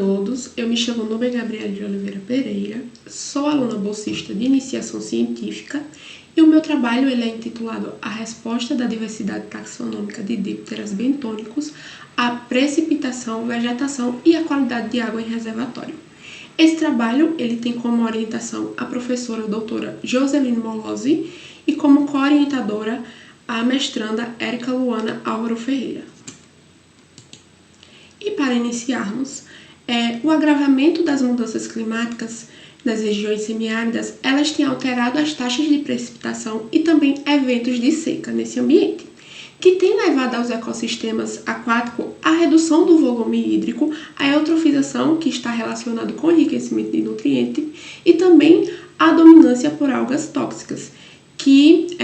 todos, eu me chamo Nubia Gabriela de Oliveira Pereira, sou aluna bolsista de iniciação científica e o meu trabalho ele é intitulado A Resposta da Diversidade Taxonômica de Dípteras Bentônicos à Precipitação, Vegetação e à Qualidade de Água em Reservatório. Esse trabalho ele tem como orientação a professora doutora Joseline Molosi e como co-orientadora a mestranda Érica Luana Álvaro Ferreira. E para iniciarmos, o agravamento das mudanças climáticas nas regiões semiáridas, elas têm alterado as taxas de precipitação e também eventos de seca nesse ambiente, que tem levado aos ecossistemas aquáticos a redução do volume hídrico, a eutrofização, que está relacionado com o enriquecimento de nutrientes, e também a dominância por algas tóxicas, que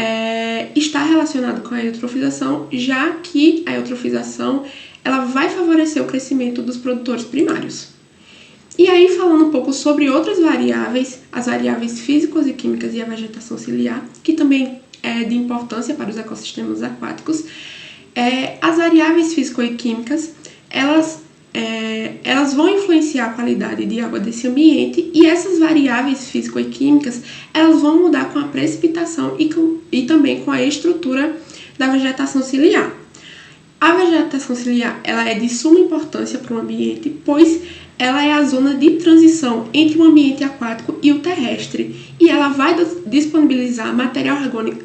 está relacionado com a eutrofização, já que a eutrofização ela vai favorecer o crescimento dos produtores primários. E aí, falando um pouco sobre outras variáveis, as variáveis físicas e químicas e a vegetação ciliar, que também é de importância para os ecossistemas aquáticos, as variáveis físico e químicas, elas vão influenciar a qualidade de água desse ambiente, e essas variáveis físico e químicas, elas vão mudar com a precipitação e também com a estrutura da vegetação ciliar. A vegetação ciliar ela é de suma importância para o ambiente, pois ela é a zona de transição entre o ambiente aquático e o terrestre, e ela vai disponibilizar matéria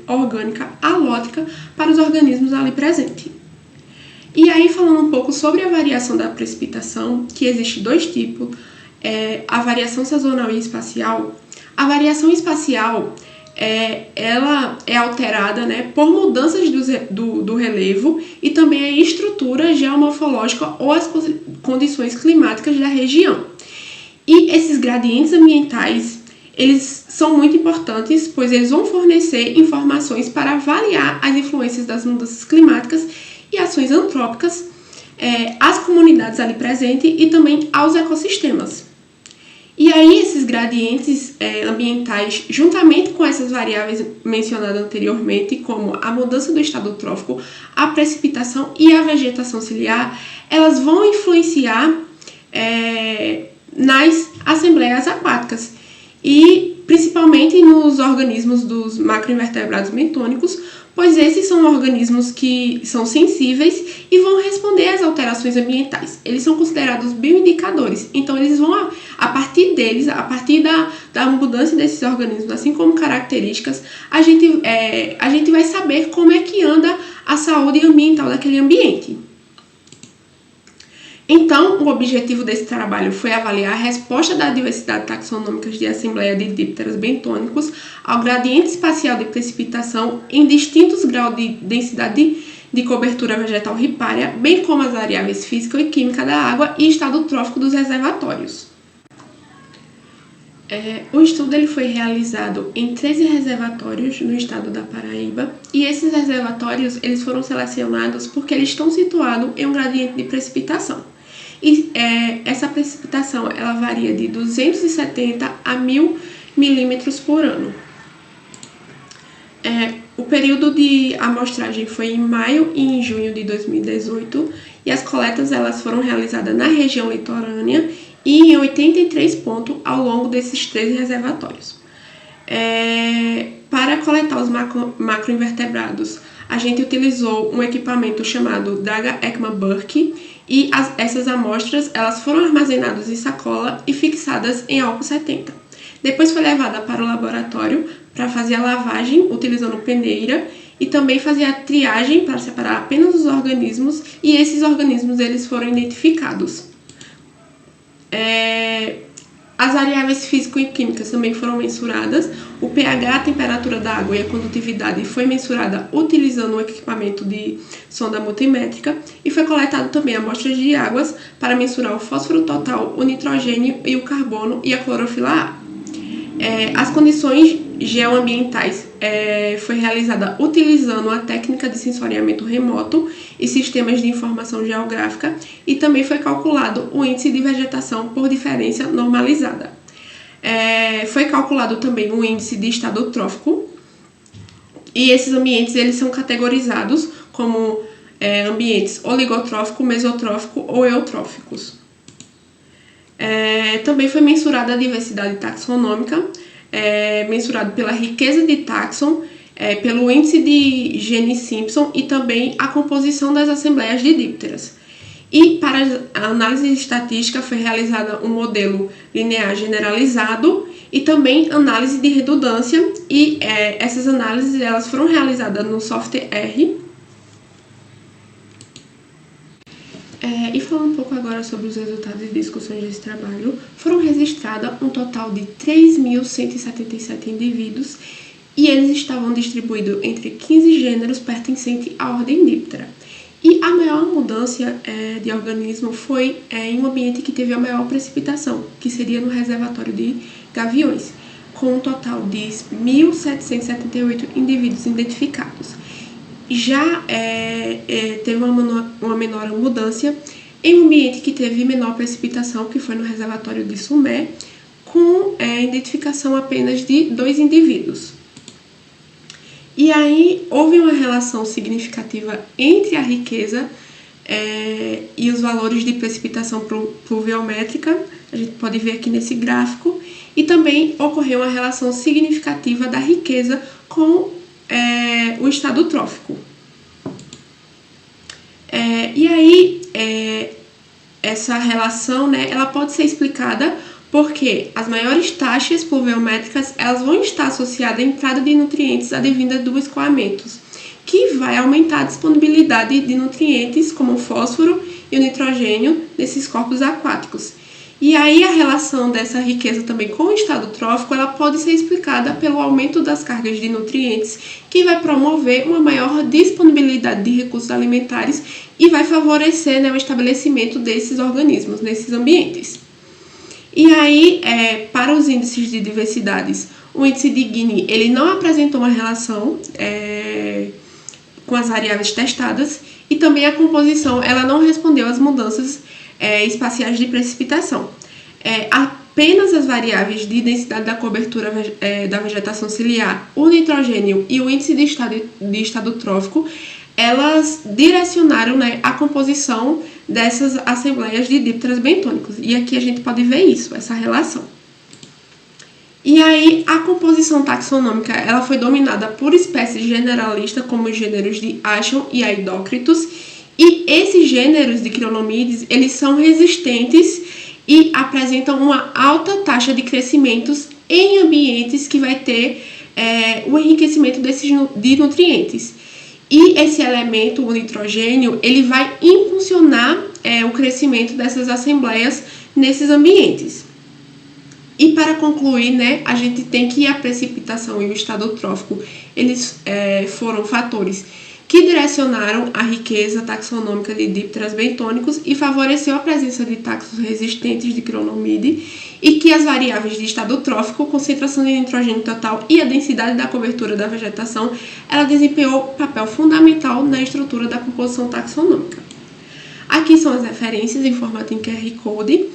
orgânica alótica para os organismos ali presentes. E aí, falando um pouco sobre a variação da precipitação, que existe dois tipos, a variação sazonal e espacial. A variação espacial ela é alterada, por mudanças do relevo e também a estrutura geomorfológica ou as condições climáticas da região. E esses gradientes ambientais, eles são muito importantes, pois eles vão fornecer informações para avaliar as influências das mudanças climáticas e ações antrópicas às comunidades ali presentes e também aos ecossistemas. E aí, esses gradientes ambientais, juntamente com essas variáveis mencionadas anteriormente, como a mudança do estado trófico, a precipitação e a vegetação ciliar, elas vão influenciar nas assembleias aquáticas e principalmente nos organismos dos macroinvertebrados bentônicos, pois esses são organismos que são sensíveis e vão responder às alterações ambientais. Eles são considerados bioindicadores, então eles vão, a partir deles, a partir da mudança desses organismos, assim como características, a gente vai saber como é que anda a saúde ambiental daquele ambiente. Então, o objetivo desse trabalho foi avaliar a resposta da diversidade taxonômica de assembleia de dípteros bentônicos ao gradiente espacial de precipitação em distintos graus de densidade de cobertura vegetal ripária, bem como as variáveis física e química da água e estado trófico dos reservatórios. O estudo ele foi realizado em 13 reservatórios no estado da Paraíba, e esses reservatórios eles foram selecionados porque eles estão situados em um gradiente de precipitação. E essa precipitação ela varia de 270 a 1000 milímetros por ano. O período de amostragem foi em maio e em junho de 2018, e as coletas elas foram realizadas na região litorânea e em 83 pontos ao longo desses 13 reservatórios. Para coletar os macroinvertebrados, a gente utilizou um equipamento chamado Draga Ekman Burke, e essas amostras elas foram armazenadas em sacola e fixadas em álcool 70. Depois foi levada para o laboratório para fazer a lavagem utilizando peneira e também fazer a triagem para separar apenas os organismos, e esses organismos eles foram identificados. As variáveis físico e químicas também foram mensuradas. O pH, a temperatura da água e a condutividade foi mensurada utilizando um equipamento de sonda multimétrica, e foi coletado também amostras de águas para mensurar o fósforo total, o nitrogênio e o carbono e a clorofila A. As condições geoambientais foi realizada utilizando a técnica de sensoriamento remoto e sistemas de informação geográfica, e também foi calculado o índice de vegetação por diferença normalizada. Foi calculado também o índice de estado trófico, e esses ambientes eles são categorizados como ambientes oligotrófico, mesotrófico ou eutróficos. Também foi mensurada a diversidade taxonômica, mensurado pela riqueza de táxon, pelo índice de Gini-Simpson e também a composição das assembleias de dípteras. E para a análise estatística foi realizada um modelo linear generalizado e também análise de redundância, e essas análises elas foram realizadas no software R. E falando um pouco agora sobre os resultados e discussões desse trabalho, foram registrados um total de 3.177 indivíduos e eles estavam distribuídos entre 15 gêneros pertencentes à ordem Diptera. E a maior mudança de organismo foi em um ambiente que teve a maior precipitação, que seria no reservatório de gaviões, com um total de 1.778 indivíduos identificados. Já teve uma menor mudança em um ambiente que teve menor precipitação, que foi no reservatório de Sumé, com identificação apenas de 2 indivíduos. E aí houve uma relação significativa entre a riqueza e os valores de precipitação pluviométrica, a gente pode ver aqui nesse gráfico, e também ocorreu uma relação significativa da riqueza com o estado trófico. E aí, essa relação, né, ela pode ser explicada porque as maiores taxas pluviométricas elas vão estar associadas à entrada de nutrientes advinda do escoamento, que vai aumentar a disponibilidade de nutrientes como o fósforo e o nitrogênio nesses corpos aquáticos. E aí a relação dessa riqueza também com o estado trófico ela pode ser explicada pelo aumento das cargas de nutrientes, que vai promover uma maior disponibilidade de recursos alimentares e vai favorecer, né, o estabelecimento desses organismos nesses ambientes. E aí, para os índices de diversidades, o índice de Gini ele não apresentou uma relação com as variáveis testadas e também a composição ela não respondeu às mudanças espaciais de precipitação. Apenas as variáveis de densidade da cobertura da vegetação ciliar, o nitrogênio e o índice de estado trófico, elas direcionaram, né, a composição dessas assembleias de dípteras bentônicos. E aqui a gente pode ver isso, essa relação. E aí, a composição taxonômica ela foi dominada por espécies generalistas, como os gêneros de Aschon e Aidócritus. E esses gêneros de crionomídeos, eles são resistentes e apresentam uma alta taxa de crescimentos em ambientes que vai ter o enriquecimento de nutrientes. E esse elemento, o nitrogênio, ele vai impulsionar o crescimento dessas assembleias nesses ambientes. E para concluir, né, a gente tem que a precipitação e o estado trófico, eles foram fatores que direcionaram a riqueza taxonômica de dípteras bentônicos e favoreceu a presença de taxos resistentes de crionomide, e que as variáveis de estado trófico, concentração de nitrogênio total e a densidade da cobertura da vegetação, ela desempenhou papel fundamental na estrutura da composição taxonômica. Aqui são as referências em formato em QR Code,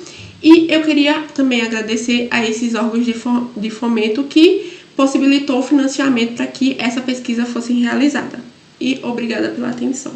e eu queria também agradecer a esses órgãos de fomento que possibilitou o financiamento para que essa pesquisa fosse realizada. E obrigada pela atenção.